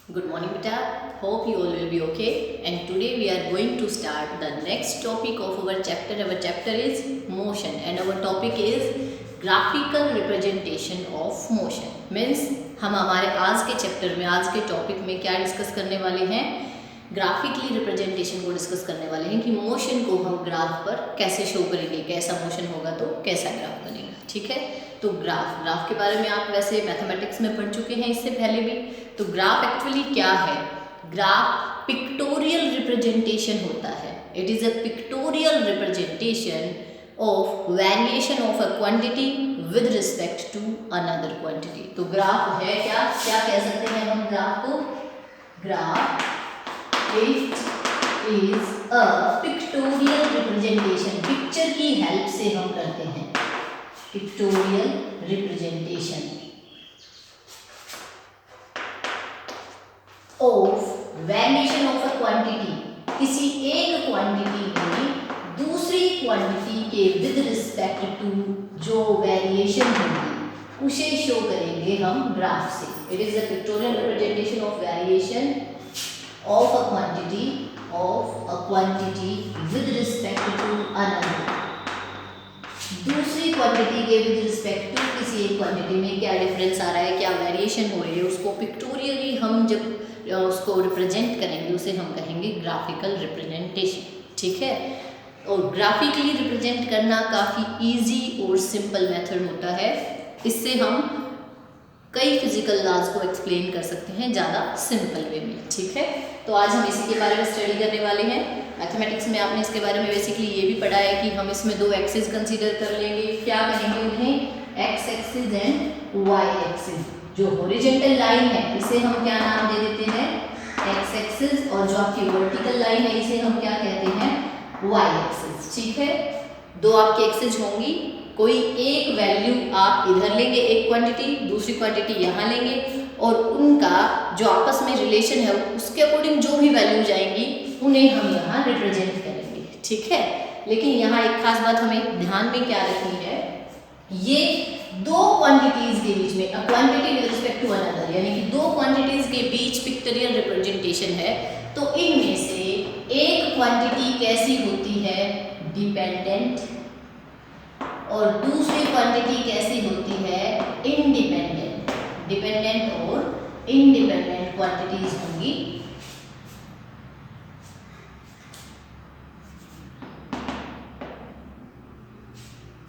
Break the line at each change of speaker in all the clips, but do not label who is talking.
Good morning, beta. Hope you all will be okay. And today we are going to start the next topic of our chapter. Our chapter is motion, and our topic is graphical representation of motion. Means हम हमारे आज के chapter में, आज के topic में क्या discuss करने वाले हैं? ग्राफिकली रिप्रेजेंटेशन को डिस्कस करने वाले हैं कि मोशन को हम ग्राफ पर कैसे शो करेंगे, कैसा मोशन होगा तो कैसा ग्राफ बनेगा। ठीक है, तो ग्राफ के बारे में आप वैसे मैथमेटिक्स में पढ़ चुके हैं इससे पहले भी। तो ग्राफ एक्चुअली क्या है? ग्राफ पिक्टोरियल रिप्रेजेंटेशन होता है। It is a pictorial representation of variation of a quantity with respect to another quantity. तो ग्राफ है क्या कह सकते हैं हम ग्राफ को? Graph it is a pictorial representation. Picture की हेल्प से हम करते हैं pictorial representation of variation of a quantity. किसी एक क्वांटिटी में दूसरी क्वांटिटी के विद रिस्पेक्ट टू जो वेरिएशन होगी उसे शो करेंगे हम ग्राफ से। It is a pictorial representation of variation of a quantity with respect to another. दूसरी क्वांटिटी के विद रिस्पेक्ट टू किसी एक क्वांटिटी में क्या डिफरेंस आ रहा है, क्या वेरिएशन हो रही है, उसको पिक्टोरियली हम जब उसको रिप्रेजेंट करेंगे उसे हम कहेंगे ग्राफिकल रिप्रेजेंटेशन। ठीक है, और ग्राफिकली रिप्रेजेंट करना काफ़ी इजी और सिंपल मेथड होता है। इससे हम कई फिजिकल लॉज को एक्सप्लेन कर सकते हैं ज़्यादा सिंपल वे में। ठीक है, तो आज हम इसी के बारे में स्टडी करने वाले हैं। मैथमेटिक्स में आपने इसके बारे में बेसिकली ये भी पढ़ा है कि हम इसमें दो एक्सिस कंसीडर कर लेंगे। क्या कहेंगे उन्हें? X axis and Y axis. जो हॉरिजॉन्टल लाइन है इसे हम क्या नाम दे देते हैं? X axis. और जो आपकी वर्टिकल लाइन है इसे हम क्या कहते हैं? Y axis. ठीक है, दो आपकी एक्सिस होंगी, कोई एक वैल्यू आप इधर लेंगे एक क्वांटिटी, दूसरी क्वांटिटी यहाँ लेंगे और उनका जो आपस में रिलेशन है उसके अकॉर्डिंग जो भी वैल्यू जाएंगी उन्हें हम यहाँ रिप्रेजेंट करेंगे। ठीक है, लेकिन यहाँ एक खास बात हमें ध्यान में क्या रखनी है, ये दो क्वांटिटीज के बीच में a quantity with respect to another, यानी कि दो क्वांटिटीज के बीच पिक्टोरियल रिप्रेजेंटेशन है। तो इनमें से एक क्वांटिटी कैसी होती है? डिपेंडेंट, और दूसरी क्वांटिटी कैसी होती है? इंडिपेंडेंट। डिपेंडेंट और इंडिपेंडेंट क्वांटिटीज होंगी।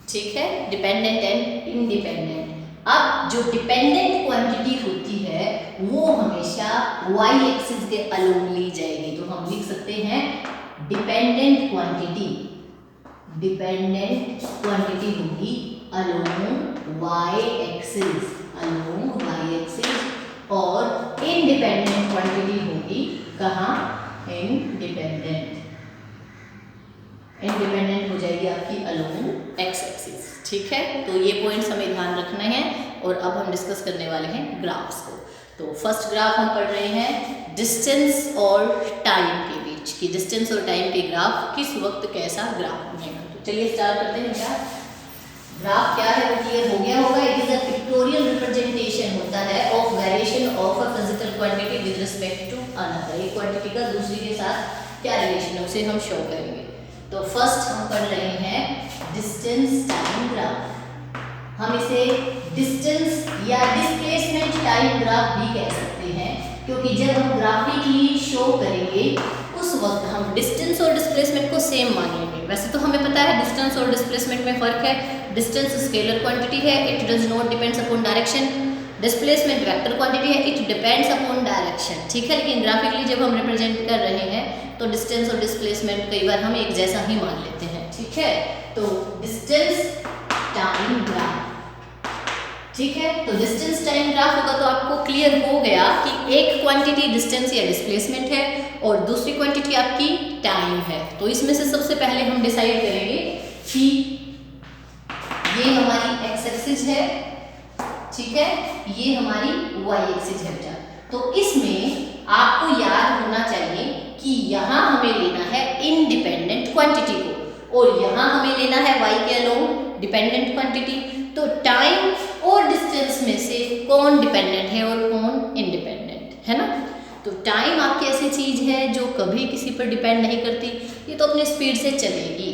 ठीक है, डिपेंडेंट एंड इंडिपेंडेंट। अब जो डिपेंडेंट क्वांटिटी होती है वो हमेशा वाई एक्सिस के अलोंग ली जाएगी। तो हम लिख सकते हैं डिपेंडेंट क्वांटिटी। डिपेंडेंट क्वांटिटी होगी along Y axis, along Y axis. और इंडिपेंडेंट क्वांटिटी होगी कहाँ? इंडिपेंडेंट। इंडिपेंडेंट हो जाएगी आपकी अलोंग एक्स एक्सिस। ठीक है, तो ये पॉइंट्स हमें ध्यान रखना है। और अब हम डिस्कस करने वाले हैं ग्राफ्स को। तो फर्स्ट ग्राफ हम पढ़ रहे हैं डिस्टेंस और टाइम के बीच की। डिस्टेंस और टाइम के ग्राफ किस वक्त कैसा ग्राफ बनेगा। तो चलिए स्टार्ट करते हैं। क्या ग्राफ क्या है वो क्लियर हो गया होगा। It is a pictorial representation होता है of variation of a physical quantity with respect to another. एक क्वांटिटी का दूसरी के साथ क्या रिलेशन है उसे हम शो करेंगे। तो फर्स्ट हम पढ़ रहे हैं डिस्टेंस टाइम ग्राफ। हम इसे डिस्टेंस या डिस्प्लेसमेंट टाइम ग्राफ भी कह सकते हैं, क्योंकि जब हम ग्राफिकली शो करेंगे उस वक्त हम डिस्टेंस और डिस्प्लेसमेंट को सेम मानेंगे। वैसे तो हमें पता है डिस्टेंस और डिस्प्लेसमेंट में फर्क है। डिस्टेंस स्केलर क्वांटिटी है, it does not depends upon direction. Displacement vector quantity है, इट डिपेंड्स अपॉन डायरेक्शन। ठीक है, लेकिन ग्राफिकली जब हम रिप्रेजेंट कर रहे हैं तो डिस्टेंस और डिस्प्लेसमेंट कई बार हम एक जैसा ही मान लेते हैं। ठीक है, तो डिस्टेंस टाइम ग्राफ। ठीक है, तो डिस्टेंस टाइम ग्राफ होगा तो आपको क्लियर हो गया कि एक क्वांटिटी डिस्टेंस या डिस्प्लेसमेंट है और दूसरी क्वांटिटी आपकी टाइम है। तो इसमें से सबसे पहले हम डिसाइड करेंगे कि ये हमारी एक्स एक्सिस है, ठीक है, ये हमारी वाई एक्सिस है बेटा। तो इसमें आपको याद होना चाहिए कि यहाँ हमें लेना है इंडिपेंडेंट क्वांटिटी को और यहाँ हमें लेना है वाई के अलोंग डिपेंडेंट क्वांटिटी। तो टाइम और डिस्टेंस में से कौन डिपेंडेंट है और कौन इंडिपेंडेंट है ना। तो टाइम आपकी ऐसी चीज़ है जो कभी किसी पर डिपेंड नहीं करती, ये तो अपनी स्पीड से चलेगी।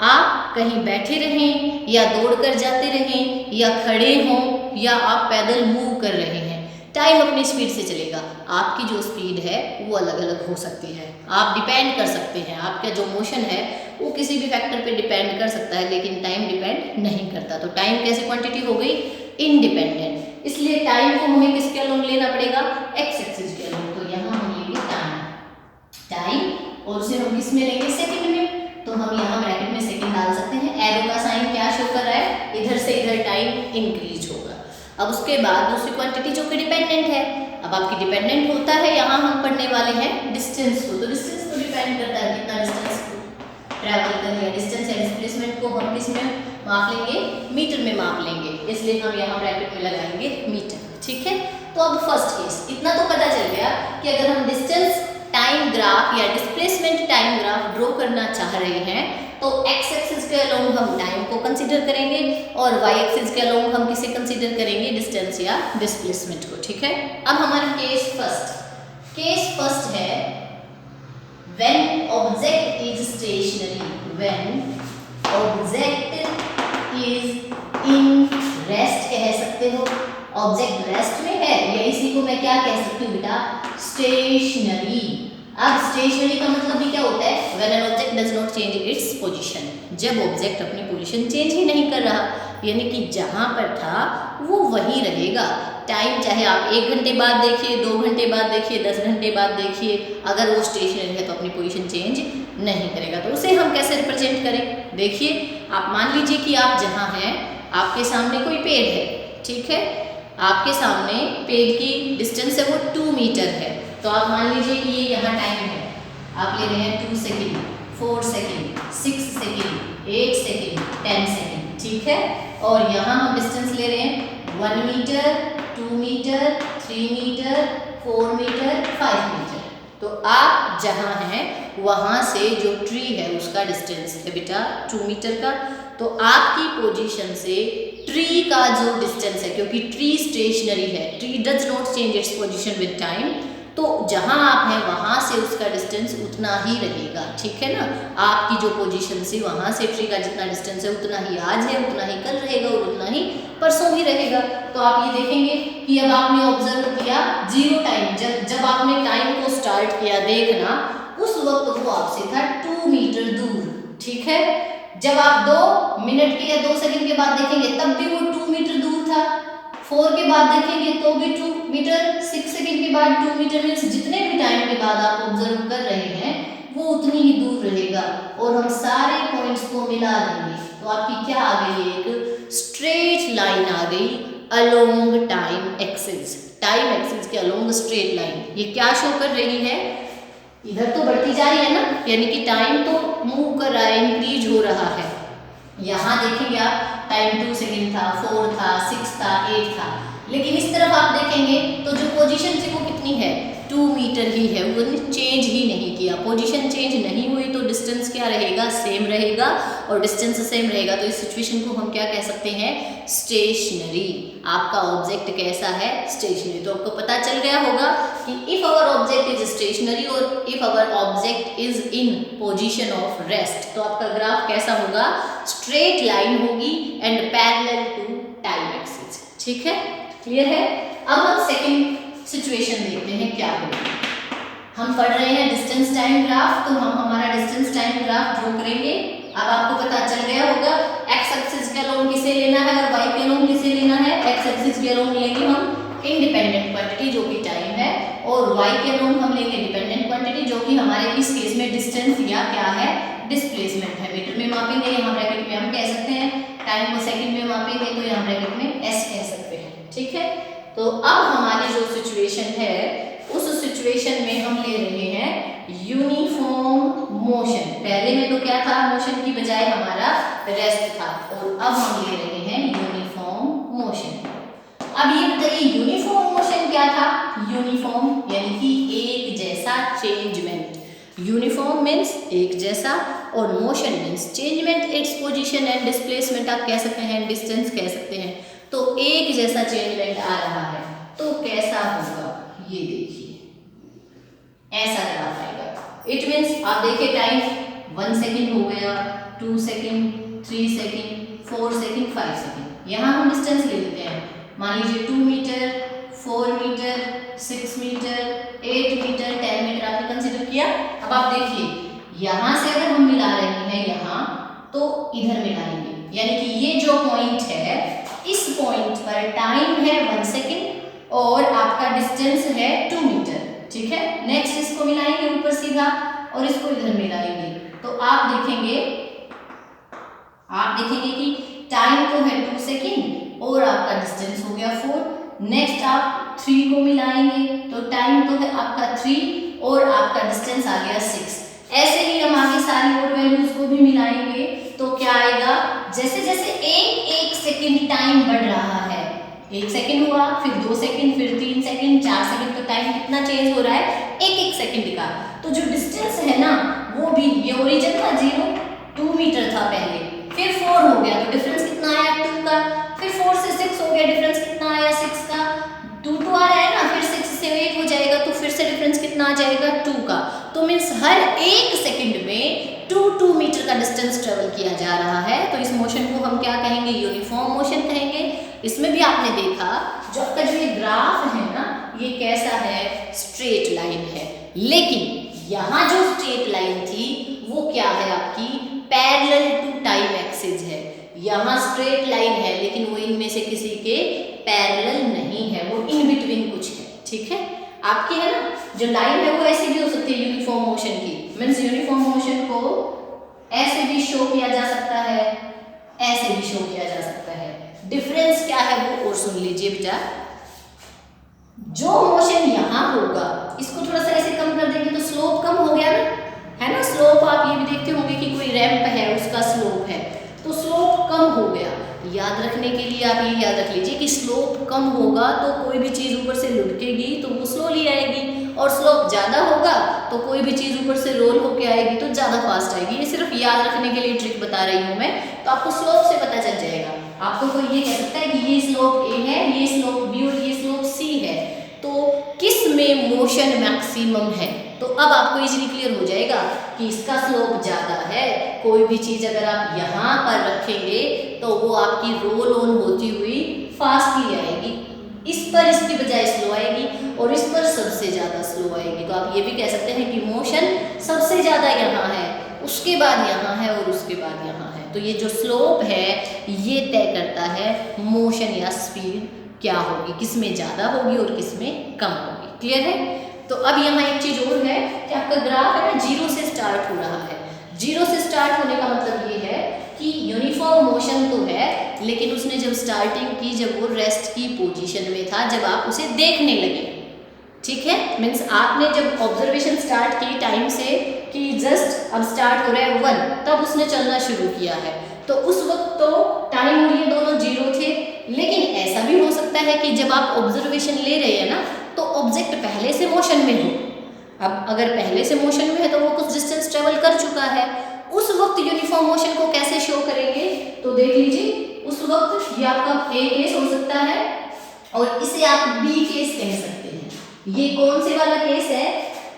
आप कहीं बैठे रहें या दौड़ कर जाते रहें या खड़े हों या आप पैदल मूव कर रहे हैं, टाइम अपनी स्पीड से चलेगा। आपकी जो स्पीड है वो अलग अलग हो सकती है, आप डिपेंड कर सकते हैं, आपका जो मोशन है वो किसी भी फैक्टर पे डिपेंड कर सकता है, लेकिन टाइम डिपेंड नहीं करता। तो टाइम कैसी क्वांटिटी हो गई? इनडिपेंडेंट। इसलिए टाइम को हमें किसके अलोंग लेना पड़ेगा? एक्स एक्सिस के अलोंग। तो यहाँ हम लेंगे टाइम और उसे हम किस में लेंगे? सेकंड में। तो हम यहाँ ब्रैकेट में सेकंड डाल सकते हैं। एरो का साइन क्या शो कर रहा है? इधर से इधर टाइम इंक्रीज होगा। अब उसके बाद दूसरी क्वांटिटी जो कि डिपेंडेंट है, अब आपकी डिपेंडेंट होता है, यहाँ हम पढ़ने वाले हैं डिस्टेंस को। तो डिस्टेंस को डिपेंड करता है कितना डिस्टेंस ट्रैवल करेंगे। डिस्टेंस या डिस्प्लेसमेंट को हम किस में माप लेंगे? मीटर में माप लेंगे, इसलिए हम यहाँ ब्रैकेट में लगाएंगे मीटर। ठीक है, तो अब फर्स्ट केस इतना तो पता चल गया कि अगर हम डिस्टेंस टाइम ग्राफ या डिस्प्लेसमेंट टाइम ग्राफ ड्रॉ करना चाह रहे हैं तो एक्स एक्सिस के अलोंग हम टाइम को कंसीडर करेंगे और वाई एक्सिस के अलोंग हम किसे कंसीडर करेंगे? डिस्टेंस या डिस्प्लेसमेंट को। ठीक है, अब हमारा केस फर्स्ट है when object is stationary, when object is in rest कह सकते हो, ऑब्जेक्ट रेस्ट में है, या इसी को मैं क्या कह सकती हूँ बेटा? स्टेशनरी। अब स्टेशनरी का मतलब भी क्या होता है? When an object does not change its position, जब ऑब्जेक्ट अपनी पोजीशन चेंज ही नहीं कर रहा, यानी कि जहाँ पर था वो वहीं रहेगा। टाइम चाहे आप 1 घंटे बाद देखिए, 2 घंटे बाद देखिए, 10 घंटे बाद देखिए, अगर वो स्टेशनरी है तो अपनी पोजीशन चेंज नहीं करेगा। तो उसे हम कैसे रिप्रेजेंट करें? देखिए, आप मान लीजिए कि आप जहाँ हैं आपके सामने कोई पेड़ है। ठीक है, आपके सामने पेड़ की डिस्टेंस है वो 2 मीटर है। तो आप मान लीजिए कि ये यहाँ टाइम है, आप ले रहे हैं 2 second, 4 second, 6 second, 8 second, 10 second. ठीक है, और यहाँ हम डिस्टेंस ले रहे हैं 1 metre, 2 metre, 3 metre, 4 metre, 5 metre. तो आप जहाँ हैं वहाँ से जो ट्री है उसका डिस्टेंस है बेटा 2 मीटर का। तो आपकी पोजीशन से ट्री का जो डिस्टेंस है, क्योंकि ट्री स्टेशनरी है, tree does not change its position with time, तो जहाँ आप हैं वहाँ से उसका डिस्टेंस उतना ही रहेगा। ठीक है ना, आपकी जो पोजीशन से वहाँ से ट्री का जितना डिस्टेंस है उतना ही आज है, उतना ही कल रहेगा और उतना ही परसों भी रहेगा। तो आप ये देखेंगे कि अब आपने ऑब्जर्व किया जीरो टाइम, जब आपने टाइम को स्टार्ट किया देखना, उस वक्त वो आपसे था 2 मीटर दूर। ठीक है, जब आप 2 मिनट के या 2 सेकंड के बाद देखेंगे तब भी वो 2 मीटर दूर था, 4 के बाद देखेंगे तो भी 2 मीटर, 6 सेकंड के बाद 2 मीटर, मीन्स जितने भी टाइम के बाद आप ऑब्जर्व कर रहे हैं वो उतनी ही दूर रहेगा। और हम सारे पॉइंट्स को मिला देंगे तो आपकी क्या आ गई? एक स्ट्रेट लाइन आ गई along time axis. Time axis के अलोंग स्ट्रेट लाइन ये क्या शो कर रही है? इधर तो बढ़ती जा रही है ना, यानी कि टाइम तो मूव कर रहा है, इंक्रीज हो रहा है। यहाँ देखेंगे आप टाइम 2 सेकेंड था, 4 था, 6 था, 8 था, लेकिन इस तरफ आप देखेंगे तो जो पोजीशन थी वो कितनी है? 2 मीटर ही है, वो चेंज ही नहीं किया। पोजीशन चेंज नहीं हुई तो डिस्टेंस क्या रहेगा? सेम रहेगा, और डिस्टेंस सेम रहेगा तो इस सिचुएशन को हम क्या कह सकते हैं? स्टेशनरी। आपका ऑब्जेक्ट कैसा है? स्टेशनरी। तो आपको पता चल गया होगा कि if our object is stationary or if our object is in position of rest, तो आपका ग्राफ कैसा होगा? स्ट्रेट लाइन होगी and parallel to time axis. ठीक है, क्लियर है? अब हम सेकंड सिचुएशन देखते हैं क्या होगा। हम पढ़ रहे हैं डिस्टेंस टाइम ग्राफ, तो हम हमारा डिस्टेंस टाइम ग्राफ ड्रॉ करेंगे। अब आपको पता चल गया होगा एक्स एक्सिस के अलोंग किसे लेना है और वाई के अलोंग किसे लेना है। एक्स एक्सिस के अलोंग लेंगे हम इंडिपेंडेंट क्वांटिटी जो कि टाइम है, और वाई के अलोंग हम लेंगे डिपेंडेंट क्वांटिटी जो कि हमारे इस केस में डिस्टेंस या क्या है? डिस्प्लेसमेंट है। मीटर में मापेंगे, यहाँ ब्रैकेट में हम कह सकते हैं, टाइम को सेकंड में मापेंगे तो यहाँ ब्रैकेट में एस कह सकते हैं। ठीक है, तो अब हमारी जो सिचुएशन है उस सिचुएशन में हम ले रहे हैं यूनिफॉर्म मोशन। पहले में तो क्या था? मोशन की बजाय हमारा रेस्ट था, और अब हम ले रहे हैं यूनिफॉर्म मोशन। अब ये बताइए यूनिफॉर्म मोशन क्या था? यूनिफॉर्म यानी कि एक जैसा चेंजमेंट। यूनिफॉर्म मीन्स एक जैसा, और motion means changement its position and displacement आप कह सकते हैं, डिस्टेंस कह सकते हैं। तो एक जैसा चेंजमेंट आ रहा है तो कैसा होगा ये देखिए। ऐसा ग्राफ आएगा। इट मीन्स आप देखिए टाइम 1 सेकेंड हो गया, 2 सेकेंड, 3 सेकेंड, 4 सेकेंड, 5 सेकेंड। यहाँ हम डिस्टेंस ले लेते हैं, मान लीजिए 2 metre, 4 metre, 6 metre, 8 metre, 10 metre आपने कंसिडर किया। अब आप देखिए यहाँ से अगर हम मिला रहे हैं यहाँ, तो इधर मिलाएंगे, यानी कि ये जो पॉइंट है, इस पॉइंट पर टाइम है 1 सेकेंड और आपका डिस्टेंस है 2 मीटर, ठीक है। नेक्स्ट इसको मिलाएंगे ऊपर सीधा और इसको इधर मिलाएंगे, तो आप देखेंगे कि टाइम तो है 2 सेकेंड और आपका डिस्टेंस हो गया 4। नेक्स्ट आप 3 को मिलाएंगे तो टाइम तो है आपका 3 और आपका डिस्टेंस आ गया 6। ऐसे ही हम आगे सारी और वैल्यूज को भी मिलाएंगे तो क्या आएगा, जैसे जैसे एक सेकेंड टाइम बढ़ रहा है, 1 सेकेंड हुआ, फिर 2 सेकेंड, फिर 3 सेकेंड, 4 सेकेंड, तो टाइम कितना चेंज हो रहा है, एक सेकेंड का। तो जो डिस्टेंस है ना, वो भी, ये ओरिजिन था 0, 2 मीटर था पहले, फिर 4 हो गया तो डिफरेंस कितना आया 2 का, फिर 4 से 6 हो गया, डिफरेंस कितना आया 6 का, 2 आ रहा है ना, फिर 6 से 8 हो जाएगा तो फिर से डिफरेंस कितना आ जाएगा 2 का। तो मीन्स हर 1 सेकंड में 2 मीटर का डिस्टेंस ट्रेवल किया जा रहा है। तो इस मोशन को हम क्या कहेंगे, यूनिफॉर्म मोशन कहेंगे। इसमें भी आपने देखा जो आपका जो ये ग्राफ है ना, ये कैसा है, स्ट्रेट लाइन है, लेकिन यहाँ जो स्ट्रेट लाइन थी वो क्या है आपकी, पैरेलल टू टाइम एक्सिस है। यहाँ स्ट्रेट लाइन है लेकिन वो इनमें से किसी के पैरेलल नहीं है, वो इन बिटवीन कुछ है, ठीक है। आपकी है ना जो लाइन है वो ऐसी भी हो सकती है यूनिफॉर्म मोशन की, मीन्स यूनिफॉर्म मोशन को ऐसे भी शो किया जा सकता है, ऐसे भी शो किया जा सकता है। डिफरेंस क्या है वो और सुन लीजिए बेटा, जो मोशन यहाँ होगा, इसको थोड़ा सा ऐसे कम कर देंगे तो स्लोप कम हो गया ना, है ना। स्लोप आप ये भी देखते होंगे कि कोई रैंप है, उसका स्लोप है, तो स्लोप कम हो गया। याद रखने के लिए आप ये याद रख लीजिए कि स्लोप कम होगा तो कोई भी चीज़ ऊपर से लुढ़केगी तो वो स्लोली आएगी, और स्लोप ज़्यादा होगा तो कोई भी चीज़ ऊपर से रोल होके आएगी तो ज़्यादा फास्ट आएगी। ये सिर्फ याद रखने के लिए ट्रिक बता रही हूँ मैं, तो आपको स्लोप से पता चल जाएगा। आपको कोई ये कह सकता है कि ये स्लोप ए है, ये स्लोप बी और ये स्लोप सी है, तो किस में मोशन मैक्सिमम है, तो अब आपको इजीली क्लियर हो जाएगा कि इसका स्लोप ज़्यादा है। कोई भी चीज़ अगर आप यहाँ पर रखेंगे तो वो आपकी रोल ऑन होती हुई फास्टली आएगी, इस पर इसकी बजाय स्लो आएगी और इस पर सबसे ज़्यादा स्लो आएगी। तो आप ये भी कह सकते हैं कि मोशन सबसे ज़्यादा यहाँ है, उसके बाद यहाँ है और उसके बाद यहाँ है। तो ये जो स्लोप है ये तय करता है मोशन या स्पीड क्या होगी, किस में ज़्यादा होगी और किस में कम होगी। क्लियर है। तो अब यहाँ एक चीज़ और है कि आपका ग्राफ है ना 0 से स्टार्ट हो रहा है। 0 से स्टार्ट होने का मतलब ये है कि यूनिफॉर्म मोशन तो है, लेकिन उसने जब स्टार्टिंग की, जब वो रेस्ट की पोजीशन में था, जब आप उसे देखने लगे, ठीक है। मीन्स आपने जब ऑब्जर्वेशन स्टार्ट की टाइम से कि जस्ट अब स्टार्ट हो रहा है 1, तब उसने चलना शुरू किया है, तो उस वक्त तो टाइम और ये दोनों 0 थे। लेकिन ऐसा भी हो सकता है कि जब आप ऑब्जर्वेशन ले रहे हैं ना, तो ऑब्जेक्ट पहले से मोशन में हो। अब अगर पहले से मोशन में है तो वो कुछ डिस्टेंस ट्रेवल कर चुका है, उस वक्त यूनिफॉर्म मोशन को कैसे शो करेंगे, तो देख लीजिए उस वक्त ये आपका ए केस हो सकता है और इसे आप बी केस कह सकते हैं। ये कौन से वाला केस है,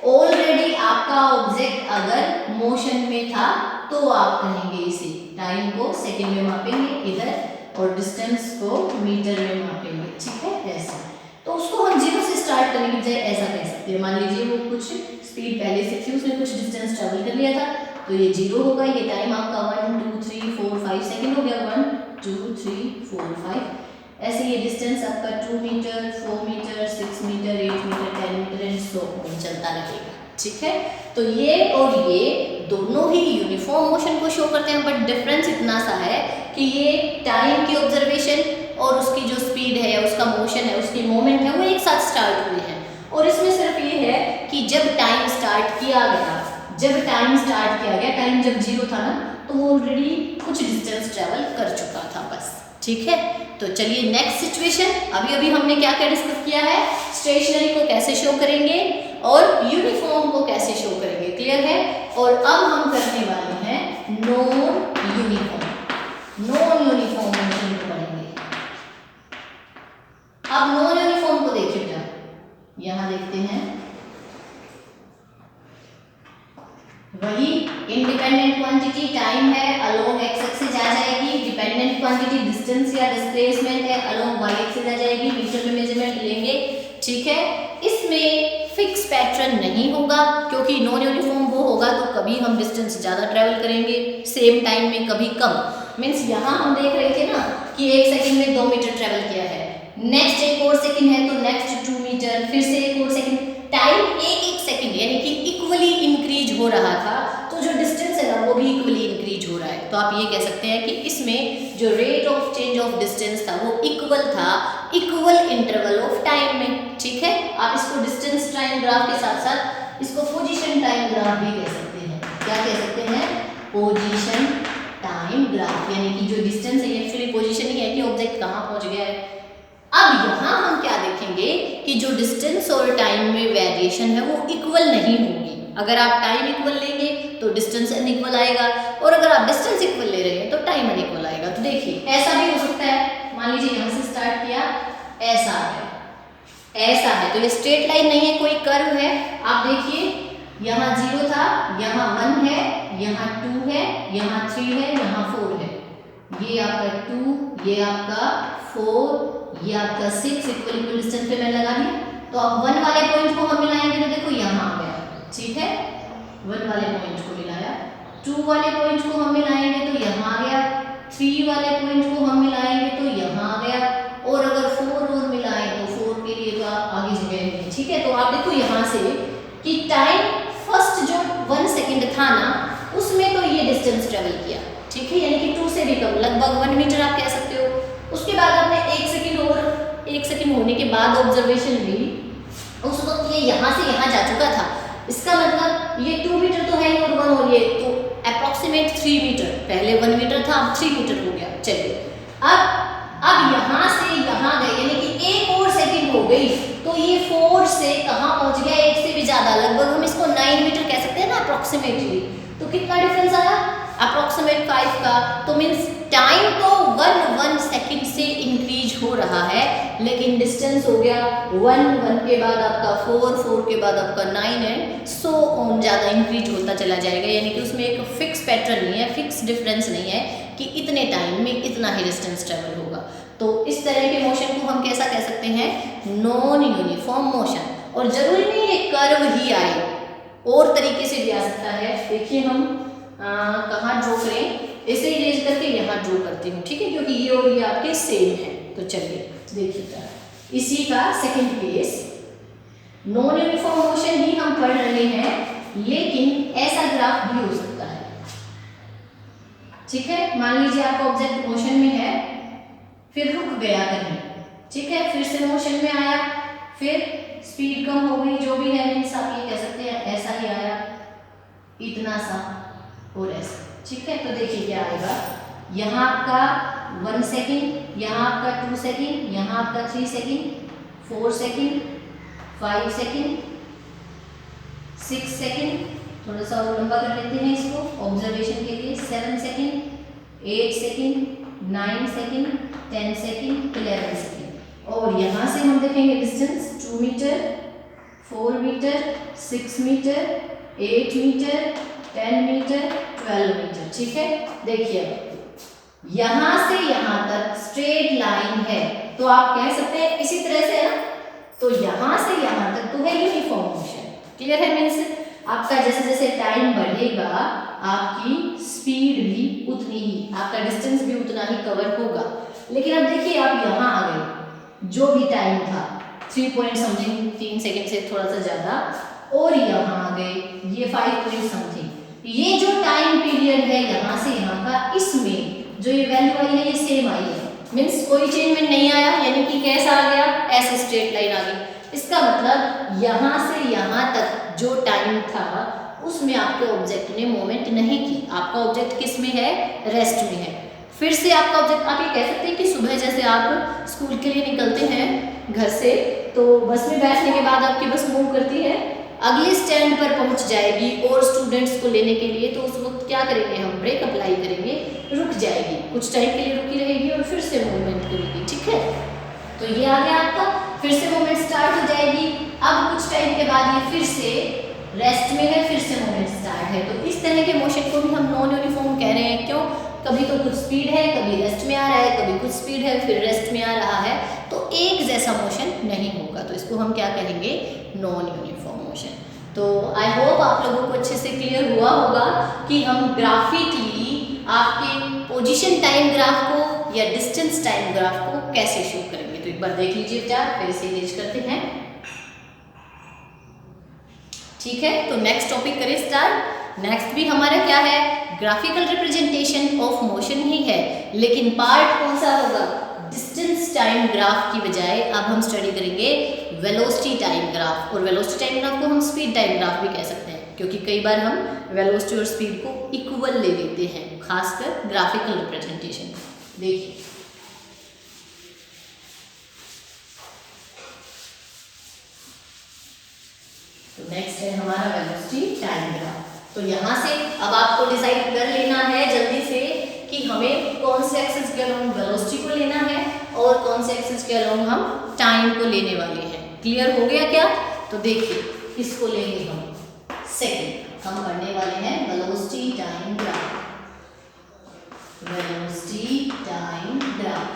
ऑलरेडी आपका ऑब्जेक्ट अगर मोशन में था तो आप कहेंगे इसे, टाइम को सेकेंड में मापेंगे इधर और डिस्टेंस को मीटर में मापेंगे, ठीक है। ऐसा तो उसको हम 0 से स्टार्ट करने की बजाय ऐसा कह सकते हैं, मान लीजिए वो कुछ स्पीड पहले से थी, उसने कुछ डिस्टेंस ट्रेवल कर लिया था, तो ये 0 होगा, ये टाइम आपका 1 2 3 4 5 सेकेंड हो गया, 1 2 3 4 5। ऐसे ये डिस्टेंस आपका 2 metre 4 metre 6 metre 8 metre 10 metre and so on चलता रहेगा, ठीक है। तो ये और ये दोनों ही यूनिफॉर्म मोशन को शो करते हैं, बट डिफरेंस इतना सा है कि ये टाइम की ऑब्जर्वेशन और उसकी जो स्पीड है या उसका मोशन है, उसकी मोमेंट है, वो एक साथ स्टार्ट हुए हैं। और इसमें सिर्फ ये है कि जब टाइम स्टार्ट किया गया, टाइम जब 0 था ना, तो वो ऑलरेडी कुछ डिस्टेंस ट्रेवल कर चुका था बस, ठीक है। तो चलिए नेक्स्ट सिचुएशन, अभी हमने क्या क्या डिस्कस किया है, स्टेशनरी को कैसे शो करेंगे और यूनिफॉर्म को कैसे शो करेंगे, क्लियर है। और अब हम करने वाले हैं नॉन यूनिफॉर्म मोशन को पढ़ेंगे। अब नॉन यूनिफॉर्म को देखिएगा, यहाँ देखते हैं इंडिपेंडेंट क्वांटिटी टाइम है, अलोंग एक्स एक्सिस आ जाएगी। डिपेंडेंट क्वांटिटी डिस्टेंस या डिस्प्लेसमेंट है, अलोंग वाई एक्सिस आ जाएगी। मीटर में मेजरमेंट लेंगे, ठीक है। इसमें फिक्स पैटर्न नहीं होगा, क्योंकि नॉन यूनिफॉर्म वो होगा तो कभी हम डिस्टेंस ज़्यादा ट्रैवल करेंगे सेम टाइम में, कभी कम। मीन्स यहाँ हम देख रहे थे ना कि 1 सेकंड में 2 मीटर ट्रैवल किया है, नेक्स्ट एक और सेकंड है तो नेक्स्ट 2 मीटर, फिर से एक और सेकंड, टाइम एक सेकंड यानी कि इक्वली इंक्रीज हो रहा था, तो जो डिस्टेंस है ना वो भी इक्वली इंक्रीज हो रहा है। तो आप ये कह सकते हैं कि इसमें जो rate of change of distance था वो इक्वल था इक्वल इंटरवल ऑफ टाइम में, ठीक है। आप इसको डिस्टेंस टाइम ग्राफ के साथ साथ इसको पोजीशन टाइम ग्राफ भी कह सकते हैं। क्या कह सकते हैं? पोजीशन टाइम ग्राफ, यानी कि जो डिस्टेंस है एक्चुअली पोजीशन ही है कि ऑब्जेक्ट कहाँ पहुंच गया है। अब यहाँ हम क्या देखेंगे कि जो डिस्टेंस और टाइम में वेरिएशन है वो इक्वल नहीं होगी। अगर आप टाइम इक्वल लेंगे तो डिस्टेंस अनइक्वल आएगा, और अगर आप डिस्टेंस इक्वल ले रहे हैं तो टाइम अनइक्वल आएगा। तो देखिए ऐसा भी हो सकता है, मान लीजिए यहाँ से स्टार्ट किया, ऐसा है, ऐसा है, तो ये स्ट्रेट लाइन नहीं है, कोई कर्व है। आप देखिए यहाँ 0 था, यहाँ 1 है, यहाँ 2 है, यहाँ 3 है, यहाँ 4 है, ये आपका 2, ये आपका 4, ये आपका 6 इक्वल डिस्टेंस पे मैंने लगा दिया। तो अब 1 वाले पॉइंट को हम मिलाएंगे तो देखो यहाँ आ गया, ठीक है, 1 वाले पॉइंट को मिलाया, 2 वाले पॉइंट को हम मिलाएंगे तो यहाँ आ गया, 3 वाले पॉइंट को हम मिलाएंगे तो यहाँ आ गया, और अगर 4 और मिलाएं तो 4 के लिए तो आप आगे जगह नहीं, ठीक है। तो आप देखो यहाँ से कि टाइम फर्स्ट जो 1 सेकंड था ना उसमें तो ये डिस्टेंस ट्रेवल किया, ठीक है, यानी कि 2 से भी कम, लगभग 1 मीटर आप कह सकते हो। उसके बाद आपने 1 सेकंड और 1 सेकंड होने के बाद ऑब्जर्वेशन ली, उस वक्त ये यहाँ से यहाँ जा चुका था, इसका मतलब ये 2 मीटर तो है और 1 और ये तो अप्रॉक्सीमेट 3 मीटर, पहले 1 मीटर था अब 3 मीटर हो गया। चलिए अब यहाँ से यहाँ गए, यानी कि 1 और सेकंड हो गई, तो ये 4 से कहाँ पहुँच गया, 1 से भी ज़्यादा, लगभग हम इसको 9 मीटर कह सकते हैं ना अप्रॉक्सीमेटली। तो कितना डिफरेंस आया? अप्रॉक्सीमेट 5 का। तो मीन्स टाइम तो 1 सेकंड से इंक्रीज हो रहा है, लेकिन डिस्टेंस हो गया 1 के बाद आपका 4 के बाद आपका 9 एंड सो ऑन, ज़्यादा इंक्रीज होता चला जाएगा। यानी कि उसमें एक फिक्स पैटर्न नहीं है, फिक्स डिफरेंस नहीं है कि इतने टाइम में इतना ही डिस्टेंस ट्रेवल होगा। तो इस तरह के मोशन को हम कैसा कह सकते हैं? Non uniform motion. और जरूरी नहीं है कर्व ही आए, और तरीके से भी आ सकता है। देखिए हम कहाँ ड्रॉ करें, ऐसे इरेज करके यहाँ ड्रॉ करती हूँ, ठीक है, क्योंकि ये और ये आपके सेम है। तो चलिए देखिएगा इसी का second case, non uniform motion ही हम पढ़ रहे हैं, लेकिन ऐसा ग्राफ भी हो सकता है, ठीक है। मान लीजिए आपका ऑब्जेक्ट मोशन में है, फिर रुक गया कहीं, ठीक है, फिर से मोशन में आया, फिर स्पीड कम हो गई, जो भी है मीन्स आप ये कह सकते हैं ऐसा ही आया, इतना सा और ऐसा, ठीक है। तो देखिए क्या आएगा, यहाँ आपका 1 सेकंड, यहाँ आपका 2 सेकंड, यहाँ आपका 3 सेकंड, 4 सेकंड, 5 सेकंड, 6 सेकंड, थोड़ा सा और लंबा कर लेते हैं इसको ऑब्जर्वेशन के लिए, 7 second, 8 second, 9 second, 10 second, 11 second. और यहाँ से हम देखेंगे distance 2 metre, 4 metre, 6 metre, 8 metre, 10 metre, 12 metre, ठीक है। देखिए यहाँ से यहाँ तक स्ट्रेट लाइन है, तो आप कह सकते हैं इसी तरह से है ना, तो यहाँ से यहाँ तक तो है यूनिफॉर्म मोशन, क्लियर है। मीन्स आपका जैसे जैसे टाइम बढ़ेगा आपकी स्पीड भी उतनी ही, आपका डिस्टेंस भी उतना ही कवर होगा। लेकिन अब देखिए आप यहाँ आ गए, जो भी टाइम था 3 पॉइंट समथिंग, 3 सेकंड से थोड़ा सा ज़्यादा, और यहाँ आ गए ये 5 पॉइंट समथिंग। ये जो टाइम पीरियड है यहाँ से यहाँ का, इसमें जो ये वैल्यू आई है ये सेम आई है, मीन्स कोई चेंजमेंट नहीं आया, यानी कि कैसा आ गया, ऐसे स्ट्रेट लाइन आ गई। इसका मतलब यहाँ से यहाँ तक जो टाइम था उसमें आपके ऑब्जेक्ट ने मूवमेंट नहीं की, आपका ऑब्जेक्ट किस में है, रेस्ट में है। फिर से आपका ऑब्जेक्ट, आप ये कह सकते हैं कि सुबह जैसे आप स्कूल के लिए निकलते हैं घर से, तो बस में बैठने के बाद आपकी बस मूव करती है, अगले स्टैंड पर पहुंच जाएगी और स्टूडेंट्स को लेने के लिए, तो उस वक्त क्या करेंगे हम, ब्रेक अप्लाई करेंगे, रुक जाएगी, कुछ टाइम के लिए रुकी रहेगी और फिर से मूवमेंट करेगी, ठीक है। तो ये आ गया आपका, फिर से मूवमेंट स्टार्ट हो जाएगी, अब कुछ टाइम के बाद ये फिर से रेस्ट में है, फिर से मूवमेंट स्टार्ट है। तो इस इस तरह के मोशन को भी हम नॉन यूनिफॉर्म कह रहे हैं। क्यों? कभी तो कुछ स्पीड है, कभी रेस्ट में आ रहा है, कभी कुछ स्पीड है फिर रेस्ट में आ रहा है, तो एक जैसा मोशन नहीं होगा, तो इसको हम क्या कहेंगे? Non uniform motion. तो आई होप आप लोगों को अच्छे से क्लियर हुआ होगा कि हम ग्राफिकली आपके पोजीशन टाइम ग्राफ को या डिस्टेंस टाइम ग्राफ को कैसे शो करेंगे। तो एक बार देख लीजिए बेटा, फिर से इरेज करते हैं। ठीक है, तो नेक्स्ट टॉपिक करें स्टार्ट। नेक्स्ट भी हमारा क्या है? ग्राफिकल रिप्रेजेंटेशन ऑफ मोशन ही है, लेकिन पार्ट कौन सा होगा? डिस्टेंस टाइम ग्राफ की बजाय अब हम स्टडी करेंगे वेलोसिटी टाइम ग्राफ। और वेलोसिटी टाइम ग्राफ को हम स्पीड टाइम ग्राफ भी कह सकते हैं, क्योंकि कई बार हम वेलोसिटी और स्पीड को इक्वल ले लेते हैं, खासकर ग्राफिकल रिप्रेजेंटेशन। देखिए तो नेक्स्ट है हमारा वेलोसिटी टाइम ग्राफ। तो यहाँ से अब आपको डिसाइड कर लेना है जल्दी से कि हमें कौन से एक्सिस के अलोंग वेलोसिटी को लेना है और कौन से एक्सिस के अलोंग हम टाइम को लेने वाले हैं। क्लियर हो गया क्या? तो देखिए, इसको लेंगे हम सेकंड, हम पढ़ने वाले हैं velocity time graph. Velocity time graph,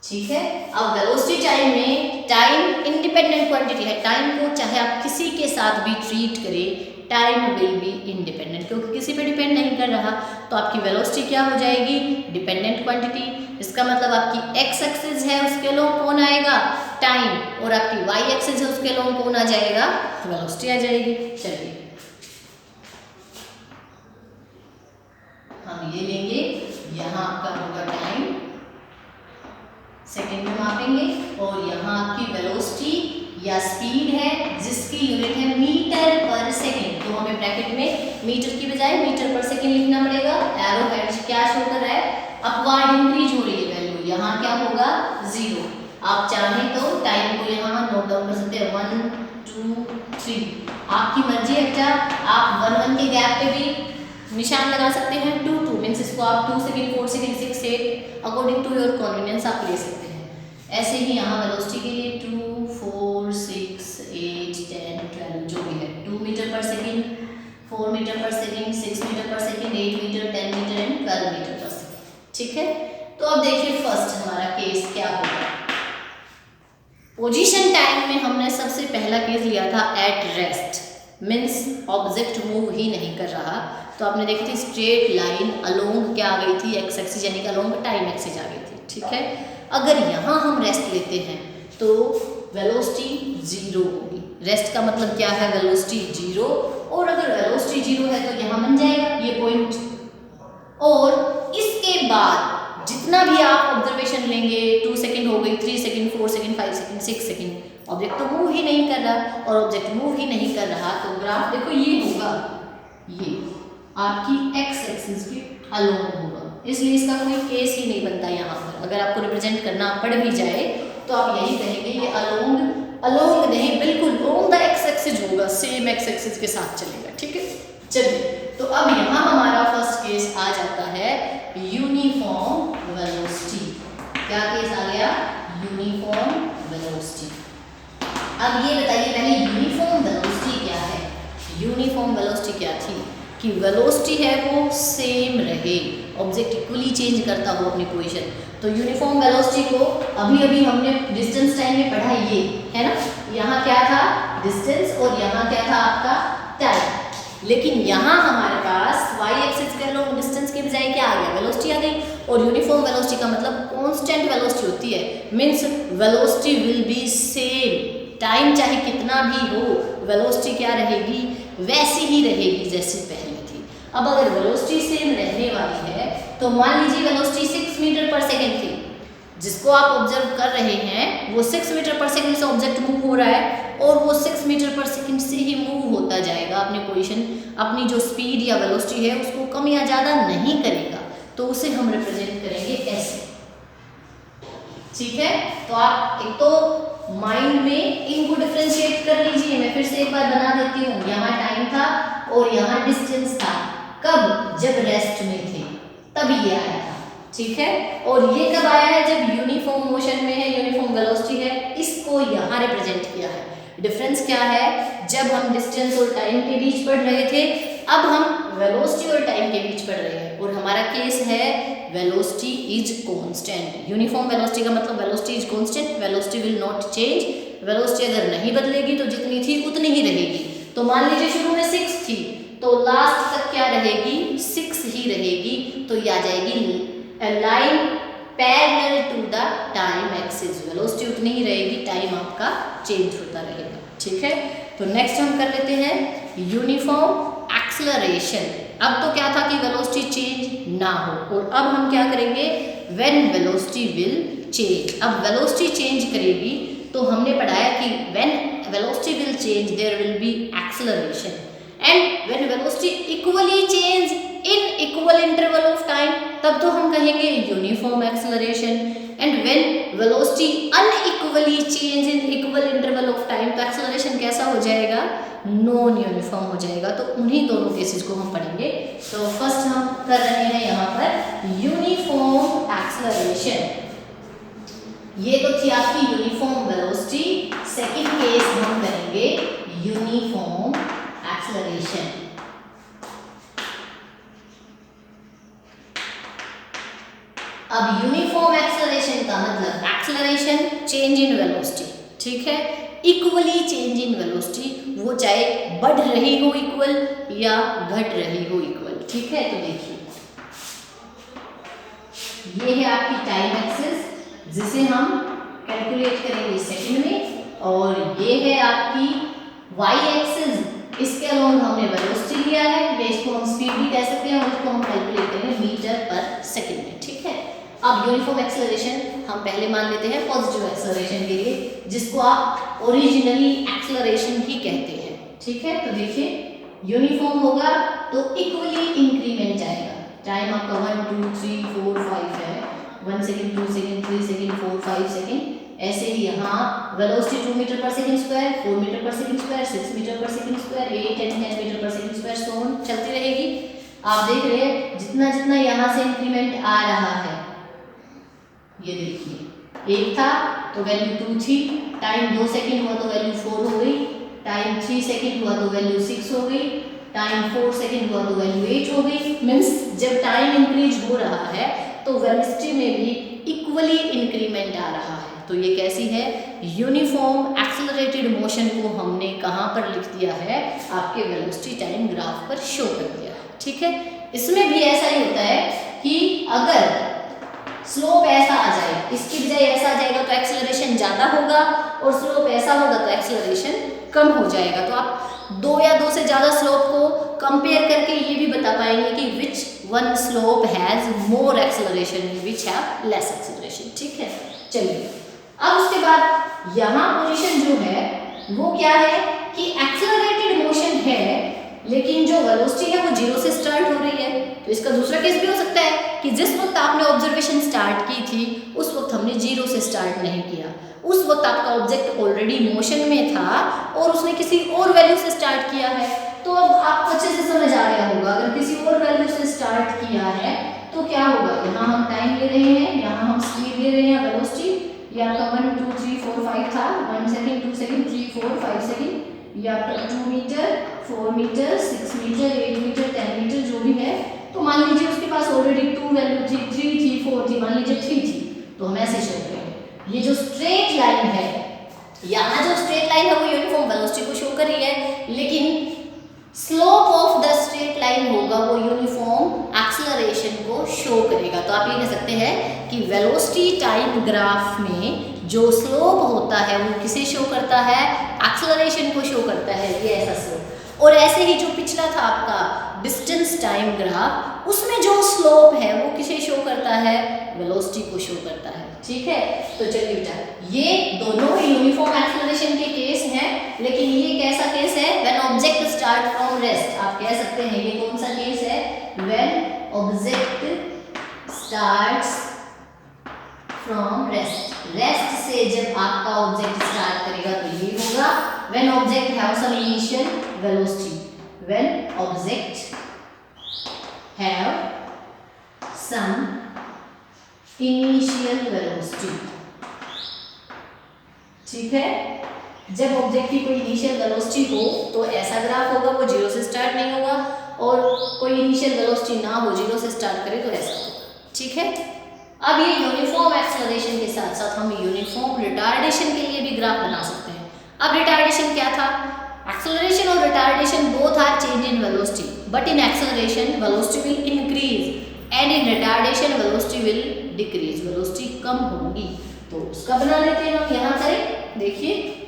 ठीक है। अब वेलोसिटी टाइम में टाइम इंडिपेंडेंट क्वांटिटी है। टाइम को चाहे आप किसी के साथ भी ट्रीट करें, टाइम विल बी इंडिपेंडेंट, क्योंकि किसी पे डिपेंड नहीं कर रहा। तो आपकी वेलोसिटी क्या हो जाएगी? Dependent quantity. इसका मतलब आपकी एक्स एक्सिस है, उसके अलोंग कौन आएगा? टाइम। और आपकी वाई एक्सिस है, उसके अलोंग कौन आ जाएगा? वेलोसिटी आ जाएगी। चलिए हम ये लेंगे, यहाँ आपका होगा टाइम, सेकेंड में मापेंगे, और यहाँ आपकी वेलोसिटी या स्पीड है जिसकी यूनिट है मीटर पर सेकेंड। तो हमें ब्रैकेट में मीटर की बजाय मीटर पर सेकेंड लिखना पड़ेगा। एरो हेड क्या शो कर रहा है? अपवर्ड इंक्रीज हो रही है वैल्यू, यहाँ क्या होगा? 0। आप चाहें तो टाइम को यहाँ नोट डाउन कर सकते हैं, 1 2 3, आपकी मर्जी है बेटा। आप 1 1 के गैप पे भी निशान लगा सकते हैं। 2 2 मीन्स इसको आप 2 second 4 second 6 8 according to your convenience आप ले सकते हैं। ऐसे ही यहाँ वेलोसिटी के लिए 2 4 6 8 10 12 जो भी है, 2 metre per second, 4 metre per second, 6 metre per second, 8 metre, 10 metre and 12 metre per second. ठीक है, तो अब देखिए फर्स्ट हमारा केस क्या होगा। पोजीशन टाइम में हमने सबसे पहला केस लिया था at rest, means object move ही नहीं कर रहा। तो आपने देखी थी स्ट्रेट लाइन अलोंग क्या आ गई थी? एक्स एक्सिस, यानी कि अलोंग टाइम एक्सिस आ गई थी। ठीक है, अगर यहाँ हम रेस्ट लेते हैं तो वेलोसिटी 0 होगी। रेस्ट का मतलब क्या है? वेलोसिटी 0। और अगर वेलोसिटी 0 है तो यहाँ बन जाएगा ये पॉइंट। और इसके बाद जितना भी आप ऑब्जर्वेशन लेंगे, 2 सेकेंड हो गई, 3 second, 4 second, 5 second, 6 second, object तो मूव ही नहीं कर रहा। और ऑब्जेक्ट मूव ही नहीं कर रहा तो ग्राफ देखो ये होगा, ये आपकी एक्स एक्सिस के अलोंग होगा। इसलिए इसका कोई केस ही नहीं बनता यहाँ पर। अगर आपको रिप्रेजेंट करना पड़ भी जाए तो आप यही कहेंगे ये अलोंग नहीं, बिल्कुल ऑन द एक्स एक्सिस होगा, सेम एक्स एक्सिस के साथ चलेगा। ठीक है, चलिए तो अब यहाँ हमारा फर्स्ट केस आ जाता है यूनिफॉर्म वेलोसिटी। क्या केस आ गया? Uniform velocity. अब ये बताइए पहले यूनिफॉर्म वेलोसिटी क्या है? यूनिफॉर्म वेलोसिटी क्या थी? कि वेलोसिटी है वो सेम रहे, ऑब्जेक्ट इक्वली चेंज करता हो अपनी पोजीशन। तो यूनिफॉर्म वेलोसिटी को अभी हमने डिस्टेंस टाइम में पढ़ा, ये है ना। यहाँ क्या था? डिस्टेंस, और यहाँ क्या था आपका? टाइम। लेकिन यहाँ हमारे पास वाई एक्सिस के अलोंग डिस्टेंस के बजाय क्या आ गया? वेलोसिटी आ गई। और यूनिफॉर्म वेलोसिटी का मतलब कांस्टेंट वेलोसिटी होती है, means velocity will be same. Time चाहे कितना भी हो, वेलोसिटी क्या रहेगी? वैसी ही रहेगी जैसे पहले थी। अब अगर वेलोसिटी सेम रहने वाली है तो मान लीजिए वेलोसिटी 6 मीटर पर सेकेंड थी, जिसको आप ऑब्जर्व कर रहे हैं वो 6 मीटर पर सेकेंड से ऑब्जेक्ट मूव हो रहा है, और वो 6 मीटर पर सेकेंड से ही मूव होता जाएगा अपनी पोजीशन, अपनी जो स्पीड या वेलोसिटी है उसको कम या ज़्यादा नहीं करेगा। तो उसे हम रिप्रेजेंट करेंगे ऐसे। ठीक है, तो आप एक तो माइंड में इनको डिफरेंशिएट कर लीजिए। मैं फिर से एक बार बना देती हूँ। यहाँ टाइम था और यहाँ डिस्टेंस था। कब? जब रेस्ट में थे तब ये आया था। ठीक है, और ये कब आया है? जब यूनिफॉर्म मोशन में है, यूनिफॉर्म वेलोसिटी है, इसको यहाँ रिप्रेजेंट किया है। डिफरेंस क्या जब हम डिस्टेंस और टाइम के बीच पढ़ रहे थे, अब हम वेलोसिटी और टाइम के बीच पढ़ रहे हैं और हमारा केस है velocity is constant. Uniform velocity का मतलब velocity is constant, velocity will not change. Velocity अगर नहीं बदलेगी तो जितनी थी उतनी ही रहेगी। तो मान लीजिए शुरू में 6 थी तो लास्ट तक क्या रहेगी, 6 ही रहेगी। तो ये आ जाएगी line parallel to the time axis. Velocity उतनी ही रहेगी, टाइम आपका चेंज होता रहेगा। ठीक है, तो नेक्स्ट हम कर लेते हैं यूनिफॉर्म एक्सेलरेशन। अब तो क्या था कि वेलोसिटी चेंज ना हो, और अब हम क्या करेंगे, व्हेन वेलोसिटी विल चेंज। अब वेलोसिटी चेंज करेगी तो हमने पढ़ाया कि when velocity will change their will be acceleration, and when velocity equally change in equal interval of time, तब तो हम कहेंगे uniform acceleration. And when velocity unequally change in equal interval of time, तो एक्सेलरेशन कैसा हो जाएगा, non uniform हो जाएगा। तो उन्हीं दोनों केसेस को हम पढ़ेंगे। तो फर्स्ट हम कर रहे हैं यहाँ पर यूनिफॉर्म एक्सेलरेशन। ये तो थी आपकी यूनिफॉर्म वेलोसिटी। सेकंड केस हम करेंगे यूनिफॉर्म एक्सेलरेशन। अब यूनिफॉर्म एक्सेलरेशन का मतलब एक्सेलरेशन चेंज इन वेलोसिटी, ठीक है, इक्वली चेंज इन वेलोसिटी, वो चाहे बढ़ रही हो इक्वल या घट रही हो इक्वल। ठीक है, तो देखिए ये है आपकी टाइम एक्सिस जिसे हम कैलकुलेट करेंगे सेकंड में, और ये है आपकी वाई एक्सिस, इसके अलोंग हमने वेलोसिटी लिया है, या इसको हम स्पीड भी कह सकते हैं, और इसको हम कैलकुलेट करेंगे मीटर पर सेकंड में। ठीक है, अब यूनिफॉर्म एक्सेलरेशन हम पहले मान लेते हैं पॉजिटिव एक्सेलरेशन के लिए, जिसको आप ओरिजिनली एक्सेलरेशन ही कहते हैं। ठीक है, तो देखिए यूनिफॉर्म होगा तो इक्वली इंक्रीमेंट जाएगा। टाइम आपका 1 2 3 4 5 है, 1 सेकंड 2 सेकंड 3 सेकंड 4 5 सेकंड, ऐसे ही यहाँ वेलोसिटी 2 मीटर पर सेकंड स्क्वायर, 4 मीटर पर सेकंड स्क्वायर, 6 मीटर पर सेकंड स्क्वायर, 8 10 मीटर पर सेकंड स्क्वायर, सो ऑन चलती रहेगी। आप देख रहे हैं जितना जितना यहाँ से इंक्रीमेंट आ रहा है, ये देखिए 1 था तो वैल्यू 2 थी, टाइम 2 सेकंड हुआ तो वैल्यू 4 हो गई, टाइम 3 सेकंड हुआ तो वैल्यू 6 हो गई, टाइम 4 सेकंड हुआ तो वैल्यू 8 हो गई। मीन्स जब टाइम इंक्रीज हो रहा है तो वेलोसिटी में भी इक्वली इंक्रीमेंट आ रहा है। तो ये कैसी है, यूनिफॉर्म एक्सेलरेटेड मोशन को हमने कहाँ पर लिख दिया है, आपके वेलोसिटी टाइम ग्राफ पर शो कर दिया है। ठीक है, इसमें भी ऐसा ही होता है कि अगर स्लोप ऐसा आ जाए, इसकी बजाय ऐसा आ जाएगा तो एक्सेलरेशन ज़्यादा होगा, और स्लोप ऐसा होगा तो एक्सेलरेशन कम हो जाएगा। तो आप 2 या 2 से ज़्यादा स्लोप को कंपेयर करके ये भी बता पाएंगे कि which one slope has more acceleration, which have less acceleration. ठीक है, चलिए अब उसके बाद यहाँ पोजीशन जो है वो क्या है कि एक्सेलरेटेड मोशन है, लेकिन जो वेलोसिटी है वो 0 से स्टार्ट हो रही है। तो इसका दूसरा केस भी हो सकता है कि जिस वक्त आपने ऑब्जर्वेशन स्टार्ट की थी उस वक्त हमने 0 से स्टार्ट नहीं किया, उस वक्त आपका ऑब्जेक्ट ऑलरेडी मोशन में था और उसने किसी और वैल्यू से स्टार्ट किया है। तो अब आपको अच्छे से समझ आ गया होगा, अगर किसी और वैल्यू से स्टार्ट किया है तो क्या होगा, यहाँ हम टाइम ले रहे हैं, यहाँ हम स्पीड ले रहे हैं, वेलोसिटी, ये आपका 1 2 3 4 5 था, 1 सेकंड 2 सेकंड 3 4 5 सेकंड, ये आपका 2 metre 4 metre 6 metre 8 metre 10 metre जो भी है। तो मान लीजिए उसके पास ऑलरेडी 2 वैल्यू थी, 3 थी, 4 थी, मान लीजिए 3 थी, तो हम ऐसे शो करेंगे। ये जो स्ट्रेट लाइन है, यहाँ जो स्ट्रेट लाइन है वो यूनिफॉर्म वेलोसिटी को शो कर रही है, लेकिन slope of the straight line होगा वो यूनिफॉर्म एक्सेलरेशन को शो करेगा। तो आप ये कह सकते हैं कि वेलोसिटी टाइम ग्राफ में जो स्लोप होता है वो किसे शो करता है, एक्सेलरेशन को शो करता है, ये ऐसा स्लोप। और ऐसे ही जो पिछला था आपका डिस्टेंस टाइम ग्राफ, उसमें जो स्लोप है वो किसे शो करता है, वेलोसिटी को शो करता है। ठीक है, तो चलिए बेटा ये दोनों यूनिफॉर्म एक्सेलरेशन के केस हैं, लेकिन ये कैसा केस है, when object start from rest. आप कह सकते हैं ये कौन सा केस है, when object starts from rest. Rest से जब आपका ऑब्जेक्ट स्टार्ट करेगा तो ये होगा when object have some initial velocity, when object have some initial velocity. ठीक है, जब ऑब्जेक्ट की कोई इनिशियल वेलोसिटी हो तो ऐसा ग्राफ होगा, वो 0 से स्टार्ट नहीं होगा, और कोई इनिशियल वेलोसिटी ना हो, 0 से स्टार्ट करे तो ऐसा होगा। ठीक है, अब ये यूनिफॉर्म एक्सेलरेशन के साथ साथ हम यूनिफॉर्म रिटार्डेशन के लिए भी ग्राफ बना सकते हैं। अब रिटार्डेशन क्या था? एक्सेलरेशन और retardation both are change in velocity, but in acceleration velocity will increase and in retardation velocity will decrease, velocity कम होगी। तो उसका बना लेते हैं हम, यहाँ करें, देखिए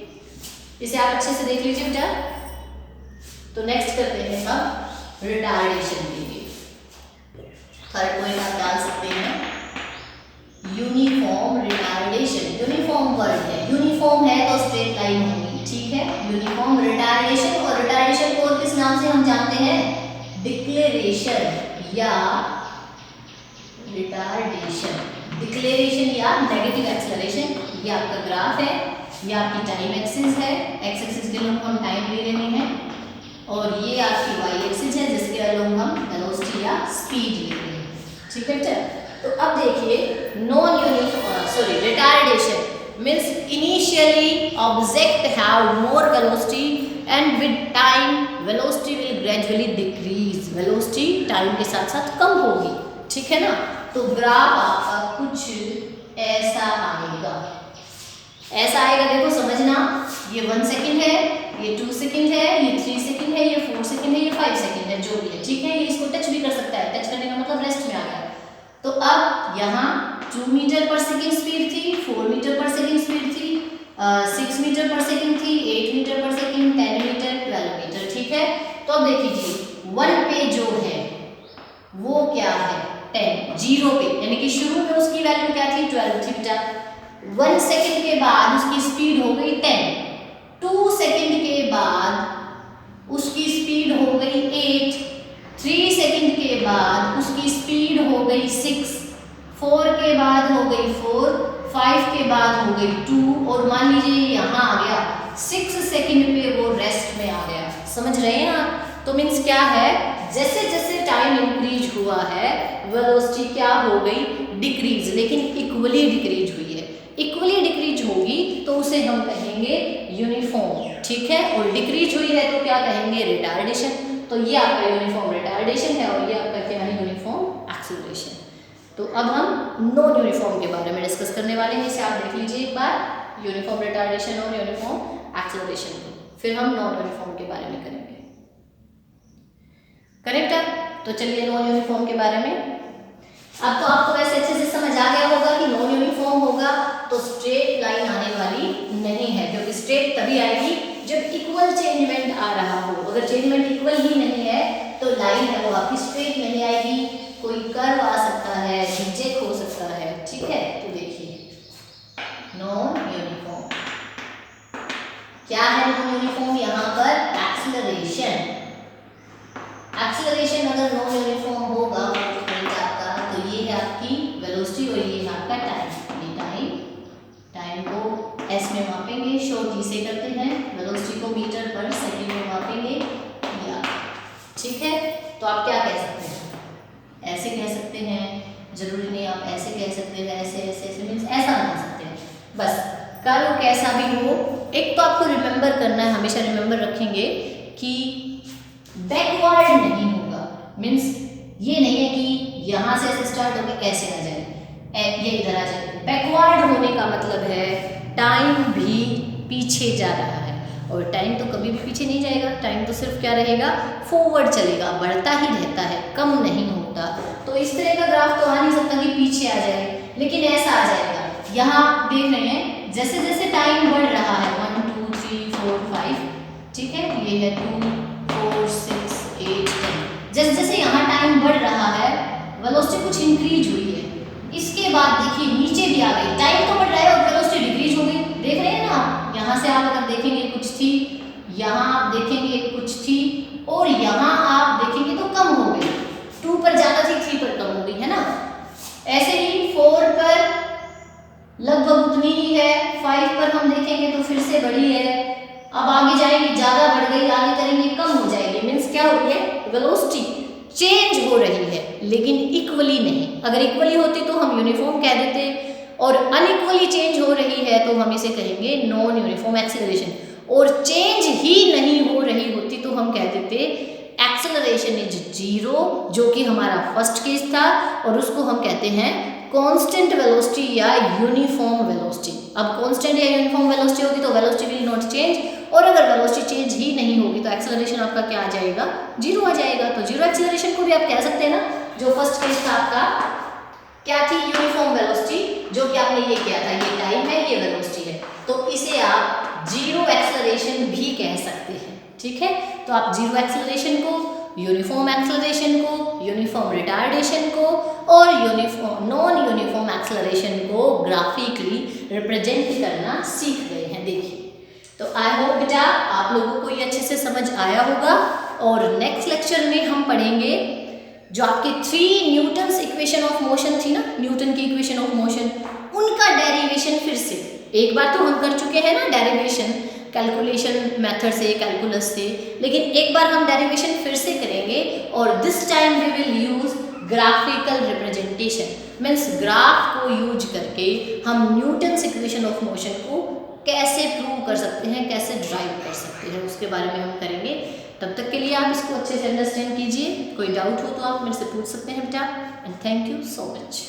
इसे आप अच्छे से देख लीजिए बेटा। तो नेक्स्ट करते हैं अब रिटार्डेशन के लिए। थर्ड पॉइंट आप डाल सकते हैं यूनिफॉर्म रिटार्डेशन। यूनिफॉर्म वर्ड है, यूनिफॉर्म है तो स्ट्रेट लाइन होगी, ठीक है। यूनिफॉर्म रिटार्डेशन, और रिटार्डेशन को किस नाम से हम जानते हैं? डिक्लेरेशन या रिटार्डेशन, डिक्लेरेशन या नेगेटिव एक्सेलरेशन। ये आपका ग्राफ है, ये आपकी टाइम एक्सिस है, एक्स एक्सिस के लोग हम टाइम ले रहे हैं, और ये आपकी वाई एक्सिस है जिसके अलॉन्ग हम वेलोसिटी या स्पीड ले रहे हैं। ठीक है बेटा, तो अब देखिए non uniform retardation means initially object have more velocity and with time velocity will gradually decrease, velocity time के साथ साथ कम होगी। ठीक है ना, तो ग्राफ आपका कुछ ऐसा आएगा, ऐसा आएगा। देखो समझना, ये 1 सेकेंड है, ये 2 सेकेंड है, ये 3 सेकेंड है, ये 4 सेकेंड है, ये 5 सेकेंड है, जो भी है। ठीक है, ये इसको टच भी कर सकता है, टच करने का मतलब रेस्ट में आ गया। तो अब यहाँ 2 मीटर पर सेकेंड स्पीड थी, 4 मीटर पर सेकेंड स्पीड थी, 6 मीटर पर सेकेंड थी, 8 metre per second, 10 metre, 12 metre. ठीक है, तो अब देखिए 1 पे जो है वो क्या है? 10, 0 पे, यानी कि शुरू में उसकी वैल्यू क्या थी? 12 थी बेटा। 1 सेकेंड के बाद उसकी स्पीड हो गई 10, 2 सेकेंड के बाद उसकी स्पीड हो गई 8, 3 सेकेंड के बाद उसकी स्पीड हो गई 6, 4 के बाद हो गई 4, 5 के बाद हो गई 2, और मान लीजिए यहाँ आ गया 6 सेकेंड पे वो रेस्ट में आ गया। समझ रहे हैं आप? तो मीन्स क्या है, जैसे जैसे टाइम इंक्रीज हुआ है वेलोसिटी क्या हो गई? डिक्रीज, लेकिन इक्वली डिक्रीज हुई है। इक्वली डिक्रीज होगी तो उसे हम कहेंगे यूनिफॉर्म। ठीक है, और डिक्रीज हुई है तो क्या कहेंगे? रिटार्डेशन। तो ये आपका यूनिफॉर्म रिटार्डेशन है, और ये आपका क्या है? Uniform acceleration. तो अब हम नॉन यूनिफॉर्म के बारे में डिस्कस करने वाले हैं। इसे आप देख लीजिए एक बार, यूनिफॉर्म रिटार्डेशन और यूनिफॉर्म एक्सेलरेशन को, फिर हम नॉन यूनिफॉर्म के बारे में करेंगे। करेक्ट है? तो चलिए नॉन यूनिफॉर्म के बारे में। अब तो आपको वैसे अच्छे से समझ आ गया होगा कि नॉन यूनिफॉर्म होगा तो स्ट्रेट लाइन आने वाली नहीं है, क्योंकि स्ट्रेट तभी आएगी जब इक्वल चेंजमेंट आ रहा हो। अगर चेंजमेंट इक्वल ही नहीं है तो लाइन है वो आपकी स्ट्रेट नहीं आएगी, कोई कर्व आ सकता है, झिकझैक हो सकता है। ठीक है, तो देखिए नॉन यूनिफॉर्म क्या है? नॉन यूनिफॉर्म यहाँ पर एक्सेलरेशन। एक्सेलरेशन अगर नॉन यूनिफॉर्म होगा तो ये है आपकी वेलोसिटी और ये है आपका टाइम। ये टाइम को एस में मापेंगे, शॉर्ट जी से करते हैं, वेलोसिटी को मीटर पर सेकंड में मापेंगे या। ठीक है, तो आप क्या कह सकते हैं? ऐसे कह सकते हैं, जरूरी नहीं आप ऐसे कह सकते हैं, ऐसे ऐसे ऐसे मीन्स ऐसा बना सकते हैं। बस कर्व कैसा भी हो, एक तो आपको रिमेंबर करना है, हमेशा रिमेंबर रखेंगे कि बैकवर्ड नहीं होगा। मीन्स ये नहीं है कि यहाँ से ऐसे स्टार्ट होकर ऐसे आ जाए, ये इधर आ जाए। बैकवर्ड होने का मतलब है टाइम भी पीछे जा रहा है, और टाइम तो कभी भी पीछे नहीं जाएगा। टाइम तो सिर्फ क्या रहेगा? फॉरवर्ड चलेगा, बढ़ता ही रहता है, कम नहीं होता। तो इस तरह का ग्राफ तो आ नहीं सकता कि पीछे आ जाए, लेकिन ऐसा आ जाएगा। यहाँ आप देख रहे हैं जैसे जैसे टाइम बढ़ रहा है, 1 2 3 4 5, ठीक है, ये है 2 4 6 8 10, जैसे जैसे यहाँ टाइम बढ़ रहा है वेलोसिटी कुछ इंक्रीज हुई है। इसके बाद देखिए नीचे भी आ गई, टाइम तो बढ़ रहा है और वेलोसिटी डिक्रीज हो गई। देख रहे हैं ना आप? यहाँ से आप अगर देखेंगे कुछ थी, यहाँ आप देखेंगे कुछ थी, और यहाँ आप देखेंगे तो कम हो गई। 2 पर ज़्यादा थी, 3 पर कम हो गई, है ना? ऐसे ही 4 पर लगभग उतनी ही है, 5 पर हम देखेंगे तो फिर से बढ़ी है। अब आगे जाएंगे, ज़्यादा बढ़ गई, आगे करेंगे कम हो जाएगी। मीन्स क्या हो रही है? वेलोसिटी चेंज हो रही है, लेकिन इक्वली नहीं। अगर इक्वली होती तो हम यूनिफॉर्म कह देते, और अनइक्वली चेंज हो रही है तो हम इसे कहेंगे नॉन यूनिफॉर्म एक्सेलरेशन, और चेंज ही नहीं हो रही होती तो हम कह देते एक्सेलरेशन इज जीरो, जो कि हमारा फर्स्ट केस था, और उसको हम कहते हैं कांस्टेंट वेलोसिटी या यूनिफॉर्म वेलोसिटी। अब कांस्टेंट या यूनिफॉर्म वेलोसिटी होगी तो वेलोसिटी विल नॉट चेंज, और अगर वेलोसिटी चेंज ही नहीं होगी तो एक्सेलरेशन आपका क्या आ जाएगा, जीरो आ जाएगा। तो जीरो एक्सेलरेशन को भी आप कह सकते हैं ना, जो फर्स्ट केस था आपका क्या थी, यूनिफॉर्म वेलोसिटी, जो कि आपने ये किया था, ये टाइम है, ये वेलोसिटी है, तो इसे आप जीरो एक्सेलरेशन भी कह सकते हैं। ठीक है, तो आप जीरो एक्सेलरेशन को, यूनिफॉर्म एक्सेलरेशन को, यूनिफॉर्म रिटार्डेशन को और नॉन यूनिफॉर्म एक्सेलरेशन को ग्राफिकली रिप्रेजेंट करना सीख गए हैं। देखिए, तो आई होप बेटा आप लोगों को ये अच्छे से समझ आया होगा, और नेक्स्ट लेक्चर में हम पढ़ेंगे जो आपके 3 न्यूटन्स इक्वेशन ऑफ मोशन थी ना, न्यूटन की इक्वेशन ऑफ मोशन, उनका डेरिवेशन फिर से, एक बार तो हम कर चुके हैं ना डेरिवेशन कैलकुलेशन मेथड से, कैलकुलस से, लेकिन एक बार हम डेरिवेशन फिर से करेंगे, और this time we will use graphical representation, means graph को यूज करके हम न्यूटन्स इक्वेशन ऑफ मोशन को कैसे प्रूव कर सकते हैं, कैसे ड्राइव कर सकते हैं, उसके बारे में हम करेंगे। तब तक के लिए आप इसको अच्छे से अंडरस्टैंड कीजिए, कोई डाउट हो तो आप मेरे से पूछ सकते हैं बेटा, and thank you so much.